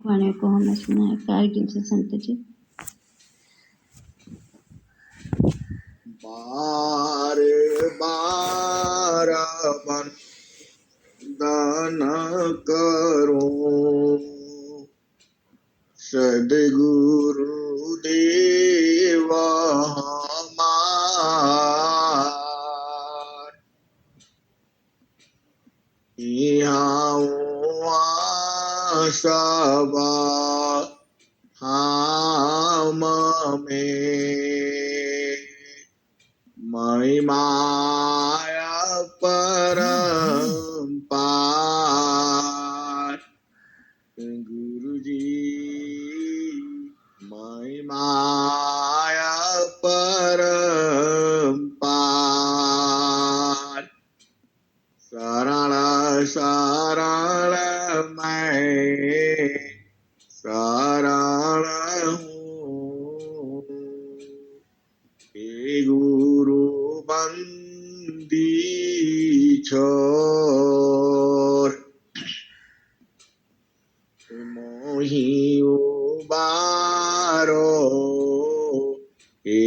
वाणी को हमने सुना है कारगिल से संत जी। बार बार वंदन करो सद्गुरु देव हमार। यहाँ सबा हम में महिमाया परम्पार। गुरु जी महिमाया परम्पार। शरण शरण मैं शरण हूँ हे गुरु बंदी छोर। मोहि उबारो हे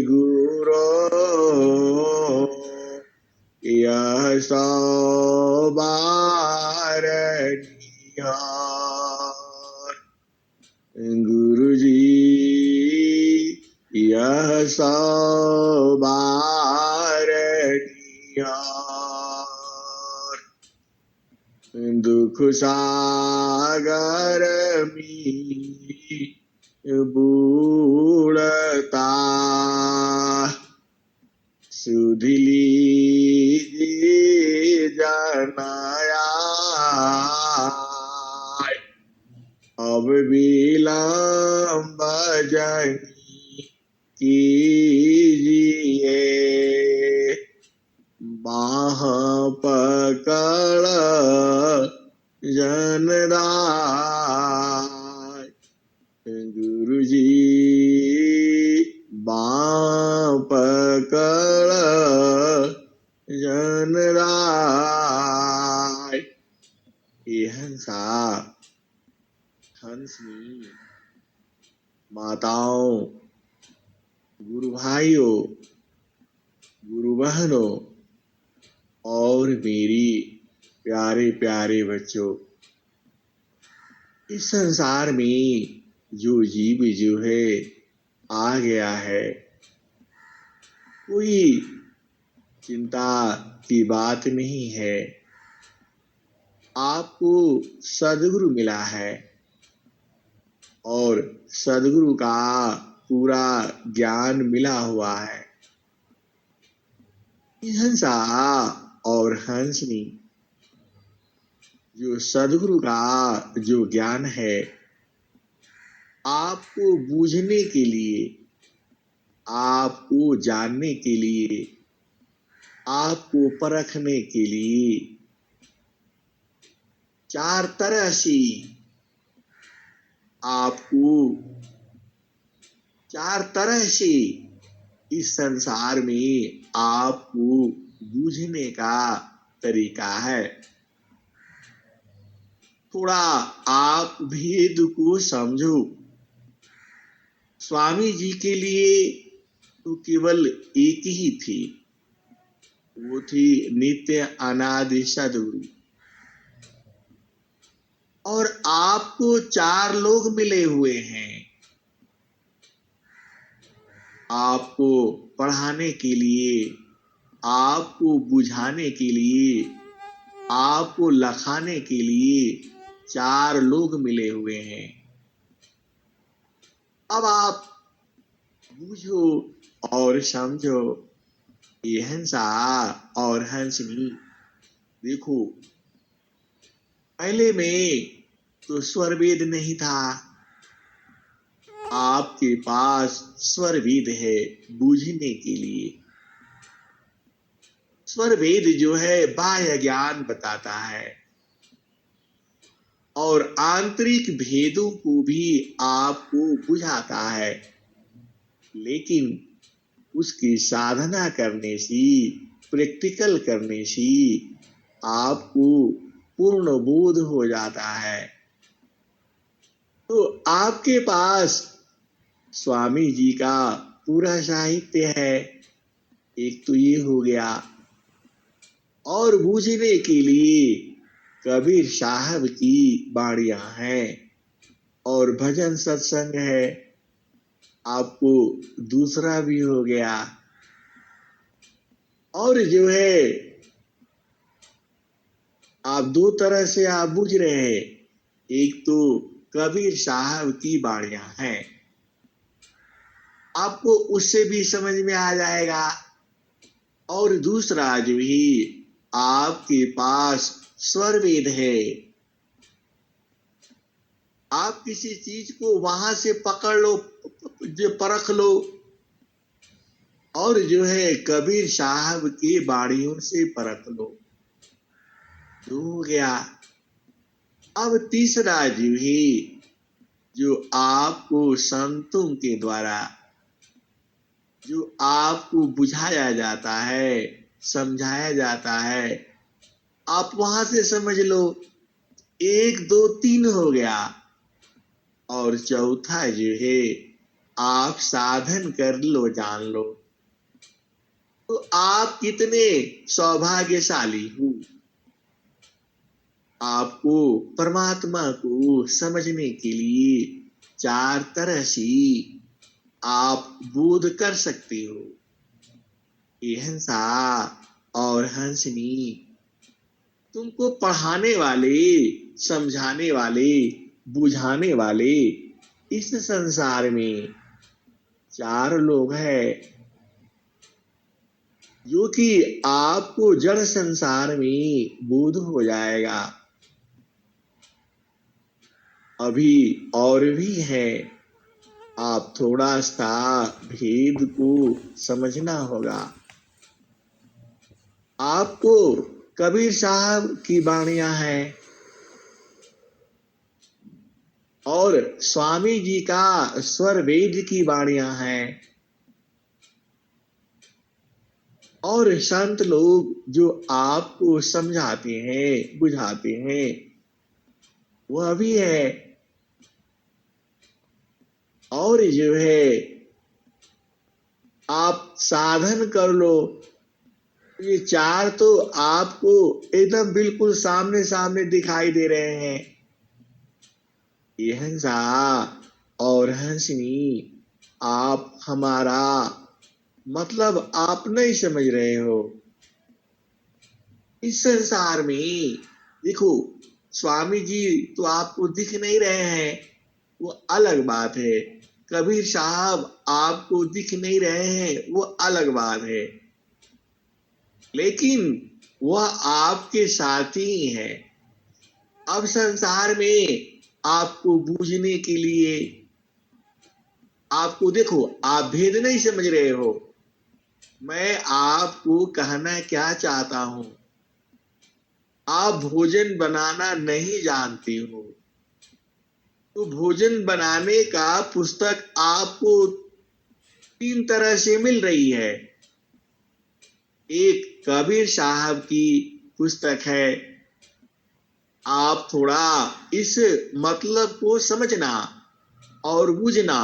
गुरु यह सवार गुरु जी यह सवार दुख सागर में बूढ़ता सुध लीजिए जनाया अब विलंब जनी कीजिए बाह पकड़ जनराय। गुरु जी बाह पकड़ जनराय। ये हंसा हंसनी माताओं गुरु भाइयों गुरु बहनों और मेरी प्यारे प्यारे बच्चों, इस संसार में जो जीव जो है आ गया है, कोई चिंता की बात नहीं है। आपको सद्गुरु मिला है और सद्गुरु का पूरा ज्ञान मिला हुआ है। हंसा और हंसनी जो सद्गुरु का जो ज्ञान है आपको बूझने के लिए, आपको जानने के लिए, आपको परखने के लिए चार तरह से आपको चार तरह से इस संसार में आपको बूझने का तरीका है। थोड़ा आप भेद को समझो। स्वामी जी के लिए तो केवल एक ही थी, वो थी नित्य अनादि सद्गुरु। और आपको चार लोग मिले हुए हैं आपको पढ़ाने के लिए, आपको बुझाने के लिए, आपको लखाने के लिए चार लोग मिले हुए हैं। अब आप बूझो और समझो। ये हंसा और हंसनी देखो, पहले में तो स्वर वेद नहीं था, आपके पास स्वर वेद है बूझने के लिए। स्वर वेद जो है बाह्य ज्ञान बताता है और आंतरिक भेदों को भी आपको बुझाता है, लेकिन उसकी साधना करने से, प्रैक्टिकल करने से आपको पूर्ण बोध हो जाता है। आपके पास स्वामी जी का पूरा साहित्य है, एक तो ये हो गया। और बूझने के लिए कबीर साहब की बाणियां हैं और भजन सत्संग है, आपको दूसरा भी हो गया। और जो है आप दो तरह से आप बूझ रहे हैं, एक तो कबीर साहब की बाणियां हैं, आपको उससे भी समझ में आ जाएगा। और दूसरा जो ही आपके पास स्वर वेद है, आप किसी चीज को वहां से पकड़ लो, जो परख लो, और जो है कबीर साहब की बाणियों से परख लो, जो हो गया। अब तीसरा जो है, जो आपको संतों के द्वारा जो आपको बुझाया जाता है, समझाया जाता है, आप वहां से समझ लो। एक दो तीन हो गया। और चौथा जो है, आप साधन कर लो, जान लो, तो आप कितने सौभाग्यशाली हो। आपको परमात्मा को समझने के लिए चार तरह से आप बोध कर सकते हो। ये हंसा और हंसनी तुमको पढ़ाने वाले, समझाने वाले, बुझाने वाले इस संसार में चार लोग हैं, जो कि आपको जड़ संसार में बोध हो जाएगा। अभी और भी है, आप थोड़ा सा भेद को समझना होगा। आपको कबीर साहब की बाणियां हैं और स्वामी जी का स्वर वेद की बाणियां हैं, और संत लोग जो आपको समझाते हैं, बुझाते हैं, वह भी है। और जो है आप साधन कर लो, ये चार तो आपको एकदम बिल्कुल सामने सामने दिखाई दे रहे हैं। ये हंसा और हंसनी आप हमारा मतलब आप नहीं समझ रहे हो। इस संसार में देखो, स्वामी जी तो आपको दिख नहीं रहे हैं, वो अलग बात है। कबीर साहब आपको दिख नहीं रहे हैं, वो अलग बात है। लेकिन वह आपके साथ ही है। अब संसार में आपको बूझने के लिए, आपको देखो, आप भेद नहीं समझ रहे हो। मैं आपको कहना क्या चाहता हूं, आप भोजन बनाना नहीं जानते हो, तो भोजन बनाने का पुस्तक आपको तीन तरह से मिल रही है। एक कबीर साहब की पुस्तक है, आप थोड़ा इस मतलब को समझना और बुझना।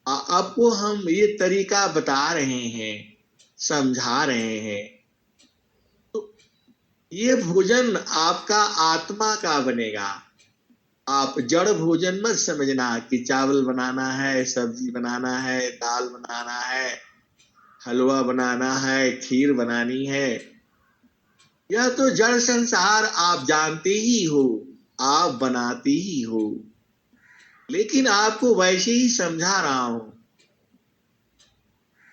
आपको हम ये तरीका बता रहे हैं, समझा रहे हैं। तो ये भोजन आपका आत्मा का बनेगा। आप जड़ भोजन मत समझना कि चावल बनाना है, सब्जी बनाना है, दाल बनाना है, हलवा बनाना है, खीर बनानी है। यह तो जड़ संसार आप जानते ही हो, आप बनाते ही हो, लेकिन आपको वैसे ही समझा रहा हूं।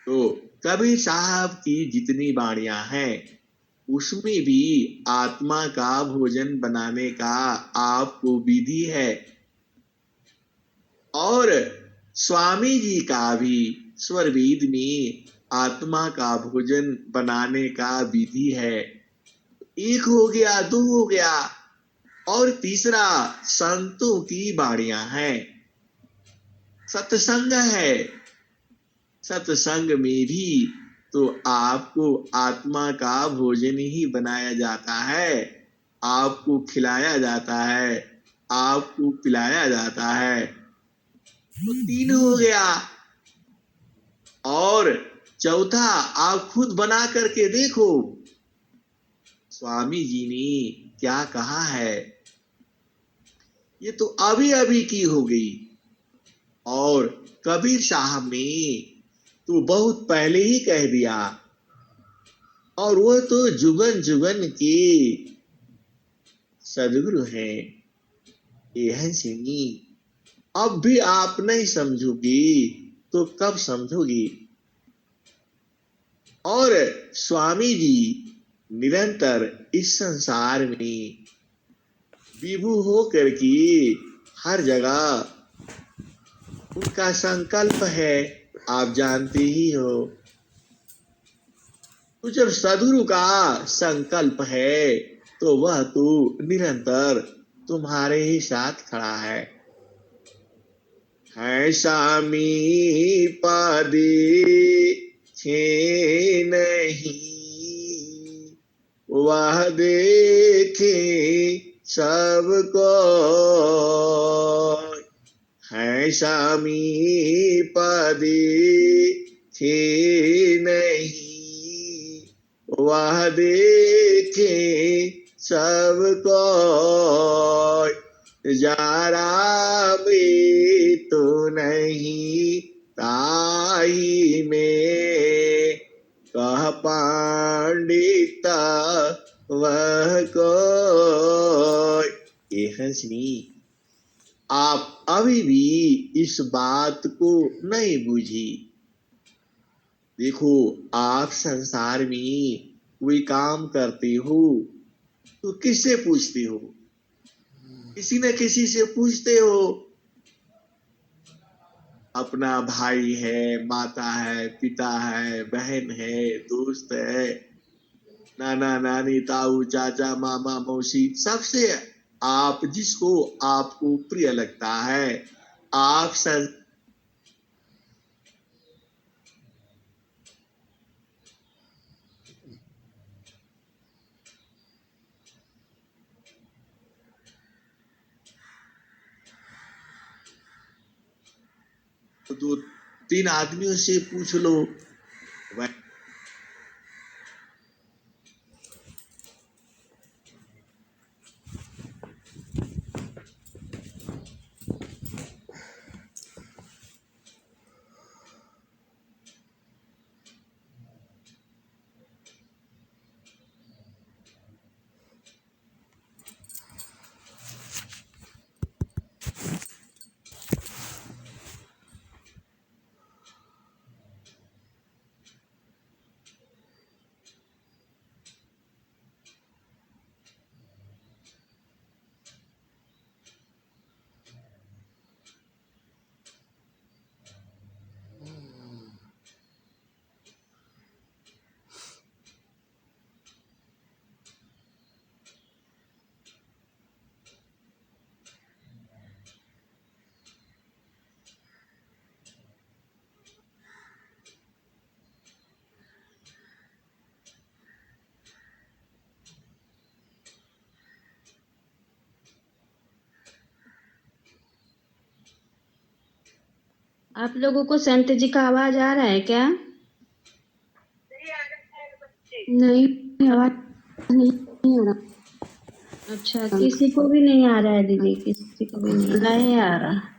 तो कबीर साहब की जितनी बाणियां हैं, उसमें भी आत्मा का भोजन बनाने का आपको विधि है। और स्वामी जी का भी स्वरवेद में आत्मा का भोजन बनाने का विधि है। एक हो गया, दो हो गया, और तीसरा संतों की बाणियां हैं, सत्संग है। सत्संग में भी तो आपको आत्मा का भोजन ही बनाया जाता है, आपको खिलाया जाता है, आपको पिलाया जाता है, तो 3 हो गया। और चौथा आप खुद बना करके देखो, स्वामी जी ने क्या कहा है। ये तो अभी अभी की हो गई, और कबीर साहब ने तो बहुत पहले ही कह दिया, और वो तो जुगन जुगन के सदगुरु हैं। ये हंसिनी, अब भी आप नहीं समझोगी तो कब समझोगी। और स्वामी जी निरंतर इस संसार में विभू होकर के हर जगह उनका संकल्प है, आप जानते ही हो। तो जब सद्गुरु का संकल्प है तो वह तो निरंतर तुम्हारे ही साथ खड़ा है स्वामी पदे छे नहीं, वह देखे सबको है स्वामी पदे छे नहीं, वह देखे सबको जरा भी तो नहीं ताई में कह पंडित वह को। ये हंसनी, आप अभी भी इस बात को नहीं बूझी। देखो, आप संसार में कोई काम करते हो तो किससे पूछते हो? किसी न किसी से पूछते हो। अपना भाई है, माता है, पिता है, बहन है, दोस्त है, नाना नानी, ताऊ चाचा, मामा मौसी, सबसे आप जिसको आपको प्रिय लगता है, आप दो 3 आदमियों से पूछ लो। आप लोगों को संत जी का आवाज आ रहा है क्या? नहीं, आवाज नहीं आ रहा। अच्छा, किसी को भी नहीं आ रहा है दीदी, किसी को भी नहीं आ रहा है।